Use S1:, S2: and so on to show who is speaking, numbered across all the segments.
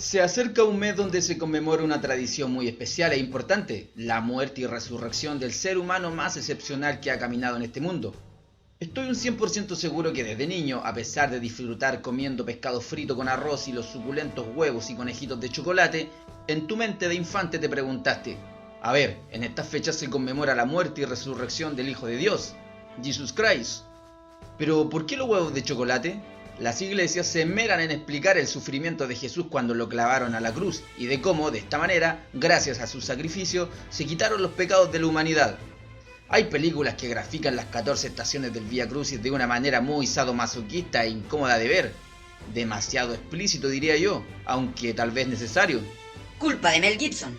S1: Se acerca un mes donde se conmemora una tradición muy especial e importante, la muerte y resurrección del ser humano más excepcional que ha caminado en este mundo. Estoy un 100% seguro que desde niño, a pesar de disfrutar comiendo pescado frito con arroz y los suculentos huevos y conejitos de chocolate, en tu mente de infante te preguntaste, a ver, en estas fechas se conmemora la muerte y resurrección del Hijo de Dios, Jesus Christ. Pero ¿por qué los huevos de chocolate? Las iglesias se esmeran en explicar el sufrimiento de Jesús cuando lo clavaron a la cruz y de cómo, de esta manera, gracias a su sacrificio, se quitaron los pecados de la humanidad. Hay películas que grafican las 14 estaciones del Vía Crucis de una manera muy sadomasoquista e incómoda de ver. Demasiado explícito diría yo, aunque tal vez necesario.
S2: Culpa de Mel Gibson.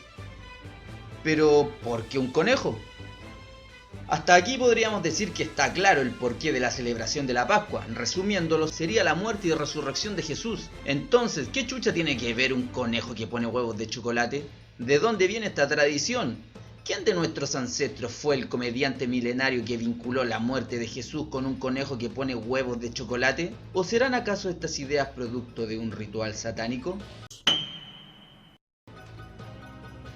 S1: Pero, ¿por qué un conejo? Hasta aquí podríamos decir que está claro el porqué de la celebración de la Pascua. Resumiéndolo, sería la muerte y resurrección de Jesús. Entonces, ¿qué chucha tiene que ver un conejo que pone huevos de chocolate? ¿De dónde viene esta tradición? ¿Quién de nuestros ancestros fue el comediante milenario que vinculó la muerte de Jesús con un conejo que pone huevos de chocolate? ¿O serán acaso estas ideas producto de un ritual satánico?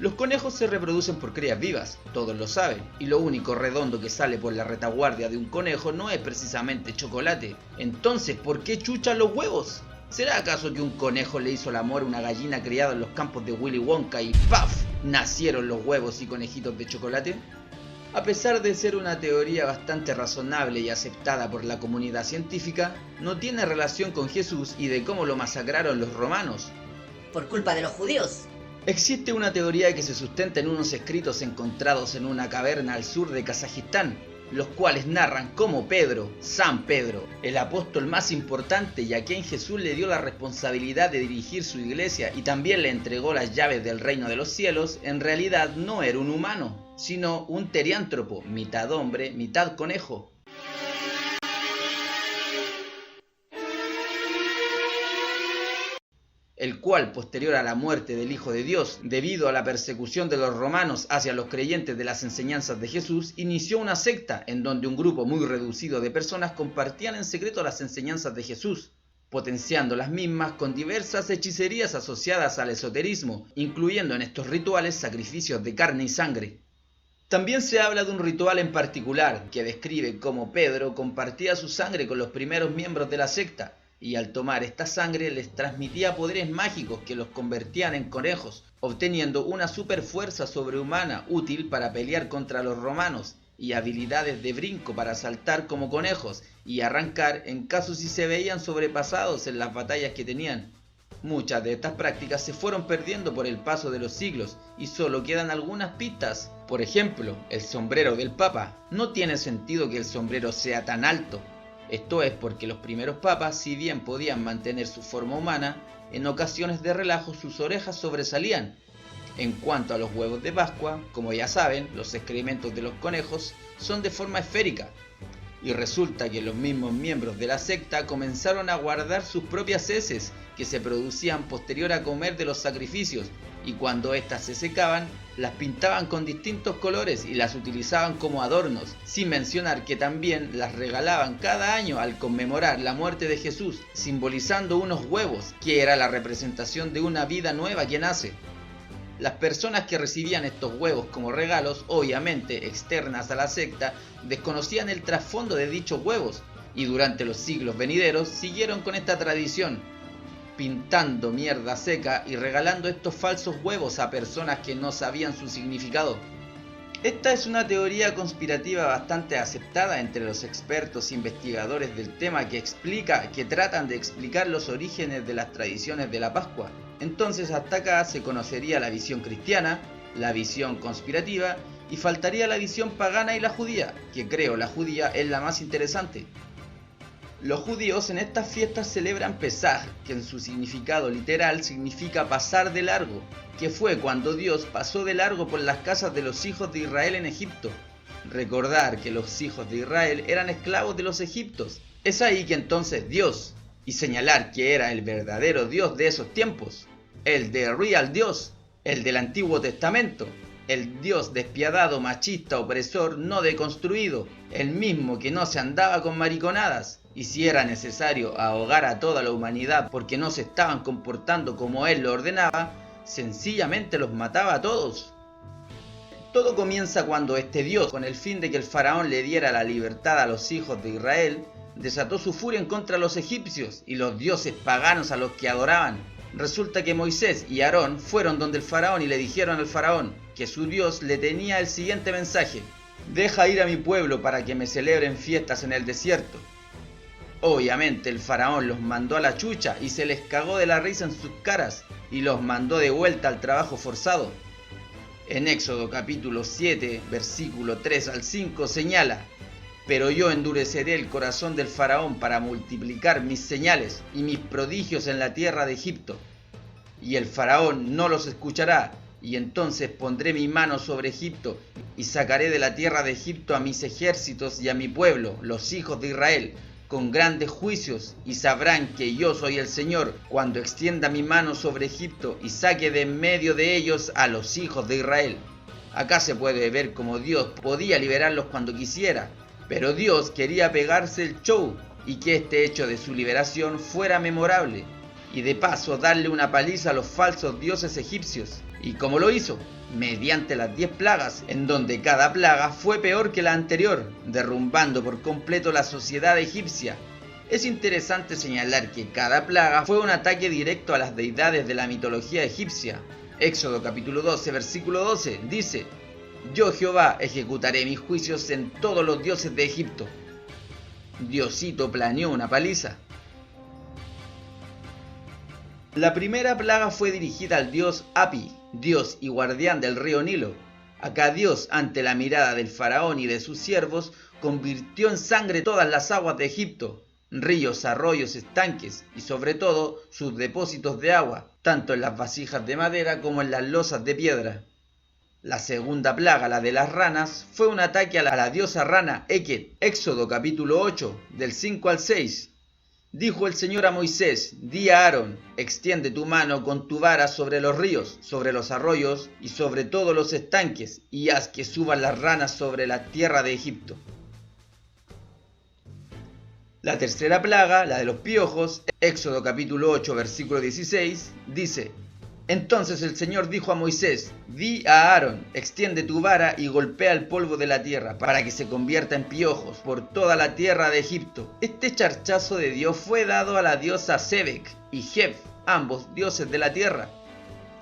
S1: Los conejos se reproducen por crías vivas, todos lo saben, y lo único redondo que sale por la retaguardia de un conejo no es precisamente chocolate. Entonces, ¿por qué chuchan los huevos? ¿Será acaso que un conejo le hizo el amor a una gallina criada en los campos de Willy Wonka y ¡paf! Nacieron los huevos y conejitos de chocolate? A pesar de ser una teoría bastante razonable y aceptada por la comunidad científica, no tiene relación con Jesús y de cómo lo masacraron los romanos.
S2: Por culpa de los judíos.
S1: Existe una teoría que se sustenta en unos escritos encontrados en una caverna al sur de Kazajistán, los cuales narran cómo Pedro, San Pedro, el apóstol más importante y a quien Jesús le dio la responsabilidad de dirigir su iglesia y también le entregó las llaves del reino de los cielos, en realidad no era un humano, sino un teriántropo, mitad hombre, mitad conejo. El cual, posterior a la muerte del Hijo de Dios, debido a la persecución de los romanos hacia los creyentes de las enseñanzas de Jesús, inició una secta en donde un grupo muy reducido de personas compartían en secreto las enseñanzas de Jesús, potenciando las mismas con diversas hechicerías asociadas al esoterismo, incluyendo en estos rituales sacrificios de carne y sangre. También se habla de un ritual en particular que describe cómo Pedro compartía su sangre con los primeros miembros de la secta, y al tomar esta sangre les transmitía poderes mágicos que los convertían en conejos, obteniendo una super fuerza sobrehumana útil para pelear contra los romanos y habilidades de brinco para saltar como conejos y arrancar en caso si se veían sobrepasados en las batallas que tenían. Muchas de estas prácticas se fueron perdiendo por el paso de los siglos y solo quedan algunas pistas. Por ejemplo, el sombrero del Papa. No tiene sentido que el sombrero sea tan alto. Esto es porque los primeros papas, si bien podían mantener su forma humana, en ocasiones de relajo sus orejas sobresalían. En cuanto a los huevos de Pascua, como ya saben, los excrementos de los conejos son de forma esférica. Y resulta que los mismos miembros de la secta comenzaron a guardar sus propias heces que se producían posterior a comer de los sacrificios, y cuando éstas se secaban, las pintaban con distintos colores y las utilizaban como adornos, sin mencionar que también las regalaban cada año al conmemorar la muerte de Jesús, simbolizando unos huevos, que era la representación de una vida nueva que nace. Las personas que recibían estos huevos como regalos, obviamente externas a la secta, desconocían el trasfondo de dichos huevos, y durante los siglos venideros siguieron con esta tradición, pintando mierda seca y regalando estos falsos huevos a personas que no sabían su significado. Esta es una teoría conspirativa bastante aceptada entre los expertos investigadores del tema que tratan de explicar los orígenes de las tradiciones de la Pascua. Entonces hasta acá se conocería la visión cristiana, la visión conspirativa y faltaría la visión pagana y la judía, que creo la judía es la más interesante. Los judíos en estas fiestas celebran Pesaj, que en su significado literal significa pasar de largo, que fue cuando Dios pasó de largo por las casas de los hijos de Israel en Egipto. Recordar que los hijos de Israel eran esclavos de los egipcios, es ahí que entonces Dios, y señalar que era el verdadero Dios de esos tiempos, el de Real Dios, el del Antiguo Testamento, el Dios despiadado, machista, opresor, no deconstruido, el mismo que no se andaba con mariconadas, y si era necesario ahogar a toda la humanidad porque no se estaban comportando como él lo ordenaba, sencillamente los mataba a todos. Todo comienza cuando este Dios, con el fin de que el faraón le diera la libertad a los hijos de Israel, desató su furia en contra de los egipcios y los dioses paganos a los que adoraban. Resulta que Moisés y Aarón fueron donde el faraón y le dijeron al faraón que su Dios le tenía el siguiente mensaje: deja ir a mi pueblo para que me celebren fiestas en el desierto. Obviamente el faraón los mandó a la chucha y se les cagó de la risa en sus caras y los mandó de vuelta al trabajo forzado. En Éxodo capítulo 7, versículo 3 al 5 señala: pero yo endureceré el corazón del faraón para multiplicar mis señales y mis prodigios en la tierra de Egipto. Y el faraón no los escuchará, y entonces pondré mi mano sobre Egipto y sacaré de la tierra de Egipto a mis ejércitos y a mi pueblo, los hijos de Israel, con grandes juicios, y sabrán que yo soy el Señor cuando extienda mi mano sobre Egipto y saque de en medio de ellos a los hijos de Israel. Acá se puede ver cómo Dios podía liberarlos cuando quisiera, pero Dios quería pegarse el show y que este hecho de su liberación fuera memorable, y de paso darle una paliza a los falsos dioses egipcios. ¿Y cómo lo hizo? Mediante las 10 plagas, en donde cada plaga fue peor que la anterior, derrumbando por completo la sociedad egipcia. Es interesante señalar que cada plaga fue un ataque directo a las deidades de la mitología egipcia. Éxodo capítulo 12, versículo 12 dice: yo Jehová ejecutaré mis juicios en todos los dioses de Egipto. Diosito planeó una paliza. La primera plaga fue dirigida al dios Api, dios y guardián del río Nilo. Acá Dios, ante la mirada del faraón y de sus siervos, convirtió en sangre todas las aguas de Egipto, ríos, arroyos, estanques y sobre todo sus depósitos de agua, tanto en las vasijas de madera como en las losas de piedra. La segunda plaga, la de las ranas, fue un ataque a la diosa rana Eket. Éxodo capítulo 8, del 5 al 6. Dijo el Señor a Moisés: di a Aarón, extiende tu mano con tu vara sobre los ríos, sobre los arroyos y sobre todos los estanques, y haz que suban las ranas sobre la tierra de Egipto. La tercera plaga, la de los piojos, Éxodo capítulo 8, versículo 16, dice: entonces el Señor dijo a Moisés: di a Aarón, extiende tu vara y golpea el polvo de la tierra, para que se convierta en piojos por toda la tierra de Egipto. Este charchazo de Dios fue dado a la diosa Sebek y Jeb, ambos dioses de la tierra.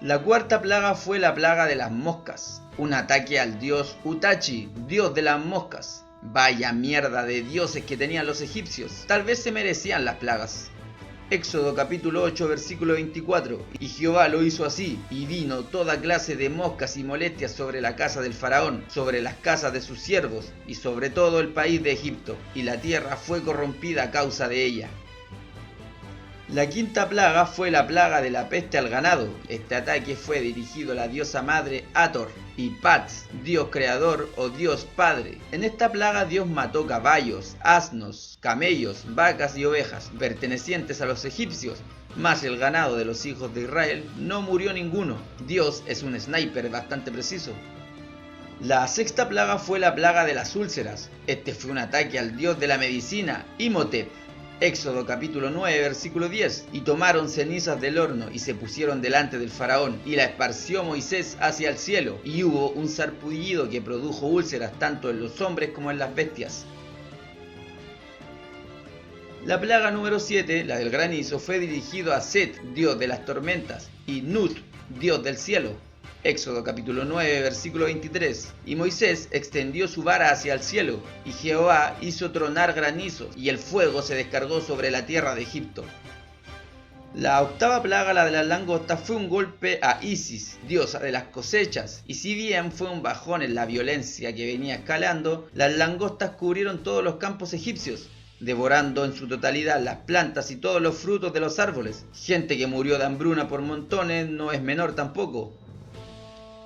S1: La cuarta plaga fue la plaga de las moscas, un ataque al dios Utachi, dios de las moscas. Vaya mierda de dioses que tenían los egipcios, tal vez se merecían las plagas. Éxodo capítulo 8, versículo 24. Y Jehová lo hizo así, y vino toda clase de moscas y molestias sobre la casa del faraón, sobre las casas de sus siervos, y sobre todo el país de Egipto, y la tierra fue corrompida a causa de ella. La quinta plaga fue la plaga de la peste al ganado. Este ataque fue dirigido a la diosa madre Hathor y Pat, dios creador o dios padre. En esta plaga Dios mató caballos, asnos, camellos, vacas y ovejas pertenecientes a los egipcios, mas el ganado de los hijos de Israel no murió ninguno. Dios es un sniper bastante preciso. La sexta plaga fue la plaga de las úlceras. Este fue un ataque al dios de la medicina, Imhotep. Éxodo capítulo 9, versículo 10. Y tomaron cenizas del horno y se pusieron delante del faraón, y la esparció Moisés hacia el cielo, y hubo un sarpullido que produjo úlceras tanto en los hombres como en las bestias. La plaga número 7, la del granizo, fue dirigido a Set, dios de las tormentas, y Nut, dios del cielo. Éxodo capítulo 9, versículo 23. Y Moisés extendió su vara hacia el cielo, y Jehová hizo tronar granizo, y el fuego se descargó sobre la tierra de Egipto. La octava plaga, la de las langostas, fue un golpe a Isis, diosa de las cosechas, y si bien fue un bajón en la violencia que venía escalando, las langostas cubrieron todos los campos egipcios, devorando en su totalidad las plantas y todos los frutos de los árboles. Gente que murió de hambruna por montones no es menor tampoco.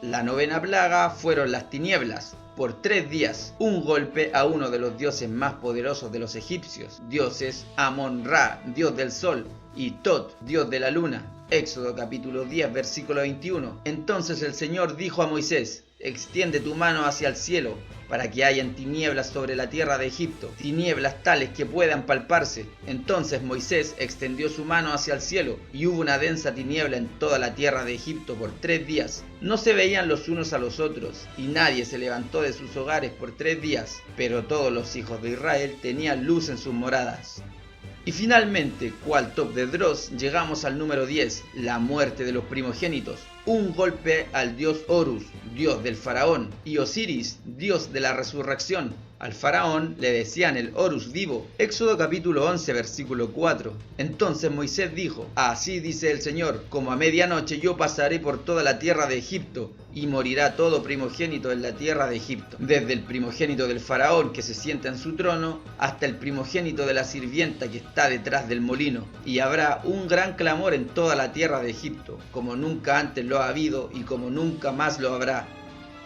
S1: La novena plaga fueron las tinieblas. Por 3 días, un golpe a uno de los dioses más poderosos de los egipcios, dioses Amon-Ra, dios del sol, y Tot, dios de la luna. Éxodo capítulo 10, versículo 21. Entonces el Señor dijo a Moisés: extiende tu mano hacia el cielo, para que hayan tinieblas sobre la tierra de Egipto, tinieblas tales que puedan palparse. Entonces Moisés extendió su mano hacia el cielo, y hubo una densa tiniebla en toda la tierra de Egipto por 3 días. No se veían los unos a los otros, y nadie se levantó de sus hogares por 3 días, pero todos los hijos de Israel tenían luz en sus moradas. Y finalmente, cual top de Dross, llegamos al número 10, la muerte de los primogénitos. Un golpe al dios Horus, dios del faraón, y Osiris, dios de la resurrección. Al faraón le decían el Horus vivo. Éxodo capítulo 11 versículo 4. Entonces Moisés dijo: así dice el Señor, como a medianoche yo pasaré por toda la tierra de Egipto, y morirá todo primogénito en la tierra de Egipto, desde el primogénito del faraón que se sienta en su trono, hasta el primogénito de la sirvienta que está detrás del molino. Y habrá un gran clamor en toda la tierra de Egipto, como nunca antes lo ha habido y como nunca más lo habrá.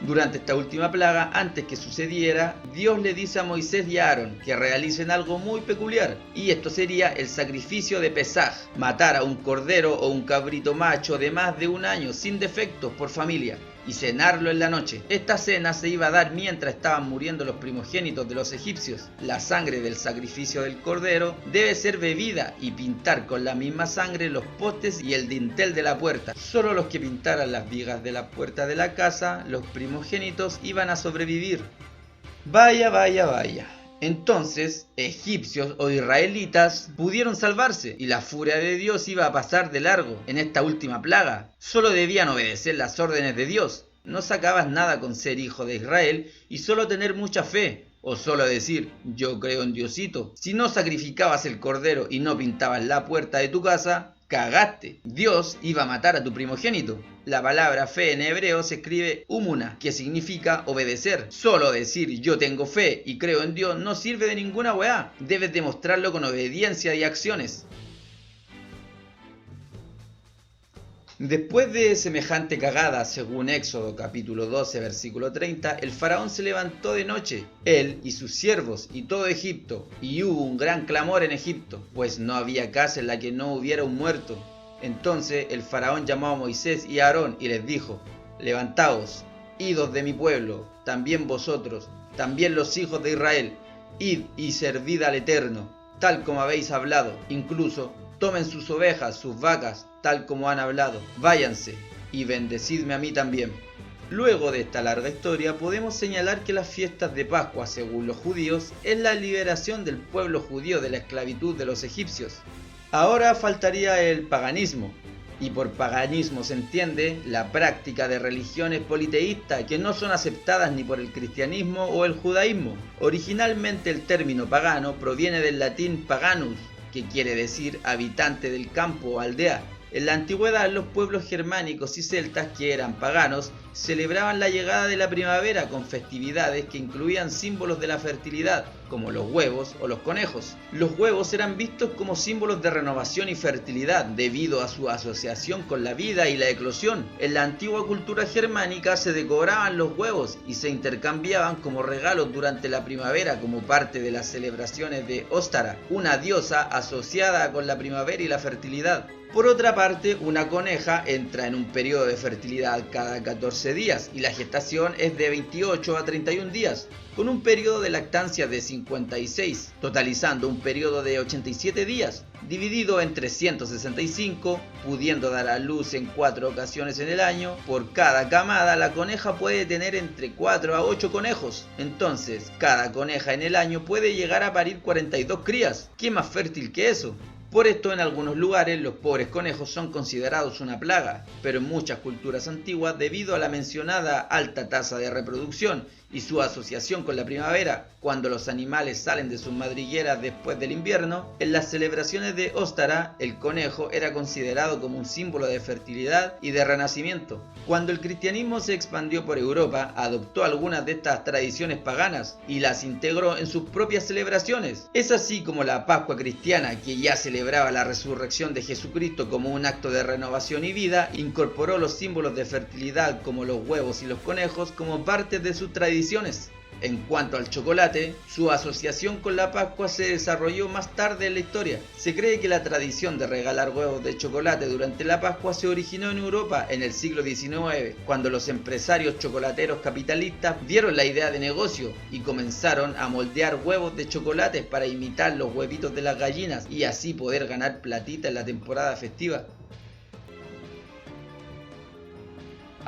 S1: Durante esta última plaga, antes que sucediera, Dios le dice a Moisés y a Aarón que realicen algo muy peculiar, y esto sería el sacrificio de Pesaj, matar a un cordero o un cabrito macho de más de 1 año sin defectos por familia, y cenarlo en la noche. Esta cena se iba a dar mientras estaban muriendo los primogénitos de los egipcios. La sangre del sacrificio del cordero debe ser bebida y pintar con la misma sangre los postes y el dintel de la puerta. Solo los que pintaran las vigas de la puerta de la casa, los primogénitos, iban a sobrevivir. Vaya, vaya, vaya. Entonces, egipcios o israelitas pudieron salvarse y la furia de Dios iba a pasar de largo en esta última plaga. Solo debían obedecer las órdenes de Dios. No sacabas nada con ser hijo de Israel y solo tener mucha fe, o solo decir yo creo en Diosito. Si no sacrificabas el cordero y no pintabas la puerta de tu casa, cagaste. Dios iba a matar a tu primogénito. La palabra fe en hebreo se escribe umuna, que significa obedecer. Solo decir yo tengo fe y creo en Dios no sirve de ninguna weá. Debes demostrarlo con obediencia y acciones. Después de semejante cagada, según Éxodo capítulo 12 versículo 30, el faraón se levantó de noche, él y sus siervos y todo Egipto, y hubo un gran clamor en Egipto, pues no había casa en la que no hubiera un muerto. Entonces el faraón llamó a Moisés y a Aarón y les dijo: levantaos, idos de mi pueblo, también vosotros, también los hijos de Israel, id y servid al Eterno, tal como habéis hablado, incluso tomen sus ovejas, sus vacas, tal como han hablado, váyanse y bendecidme a mí también. Luego de esta larga historia podemos señalar que las fiestas de Pascua, según los judíos, es la liberación del pueblo judío de la esclavitud de los egipcios. Ahora faltaría el paganismo, y por paganismo se entiende la práctica de religiones politeístas que no son aceptadas ni por el cristianismo o el judaísmo. Originalmente el término pagano proviene del latín paganus, que quiere decir habitante del campo o aldea. En la antigüedad, los pueblos germánicos y celtas, que eran paganos, celebraban la llegada de la primavera con festividades que incluían símbolos de la fertilidad, como los huevos o los conejos. Los huevos eran vistos como símbolos de renovación y fertilidad, debido a su asociación con la vida y la eclosión. En la antigua cultura germánica se decoraban los huevos y se intercambiaban como regalos durante la primavera como parte de las celebraciones de Ostara, una diosa asociada con la primavera y la fertilidad. Por otra parte, una coneja entra en un periodo de fertilidad cada 14 días y la gestación es de 28 a 31 días, con un periodo de lactancia de 56, totalizando un periodo de 87 días, dividido en 365, pudiendo dar a luz en 4 ocasiones en el año. Por cada camada, la coneja puede tener entre 4 a 8 conejos. Entonces, cada coneja en el año puede llegar a parir 42 crías. ¿Qué más fértil que eso? Por esto, en algunos lugares los pobres conejos son considerados una plaga, pero en muchas culturas antiguas, debido a la mencionada alta tasa de reproducción y su asociación con la primavera, cuando los animales salen de sus madrigueras después del invierno, en las celebraciones de Ostara, el conejo era considerado como un símbolo de fertilidad y de renacimiento. Cuando el cristianismo se expandió por Europa, adoptó algunas de estas tradiciones paganas y las integró en sus propias celebraciones. Es así como la Pascua cristiana, que ya celebraba la resurrección de Jesucristo como un acto de renovación y vida, incorporó los símbolos de fertilidad como los huevos y los conejos como parte de sus tradiciones. En cuanto al chocolate, su asociación con la Pascua se desarrolló más tarde en la historia. Se cree que la tradición de regalar huevos de chocolate durante la Pascua se originó en Europa en el siglo XIX, cuando los empresarios chocolateros capitalistas vieron la idea de negocio y comenzaron a moldear huevos de chocolate para imitar los huevitos de las gallinas y así poder ganar platita en la temporada festiva.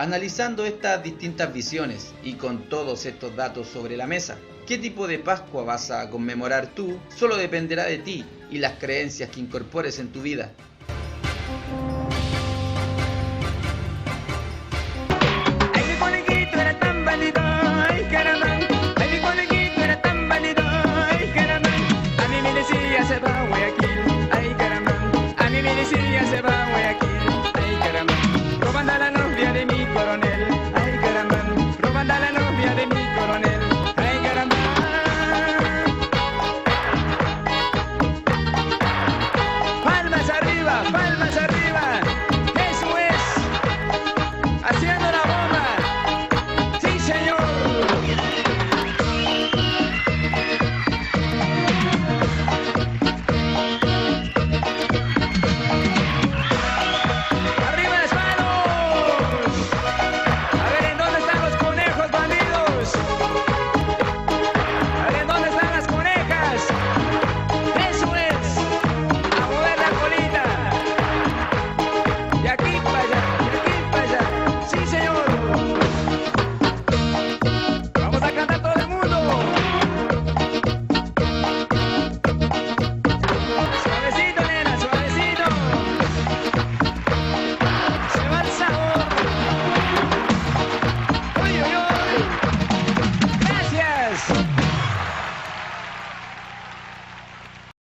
S1: Analizando estas distintas visiones y con todos estos datos sobre la mesa, ¿qué tipo de Pascua vas a conmemorar tú? Solo dependerá de ti y las creencias que incorpores en tu vida.
S3: Palmas arriba, palmas.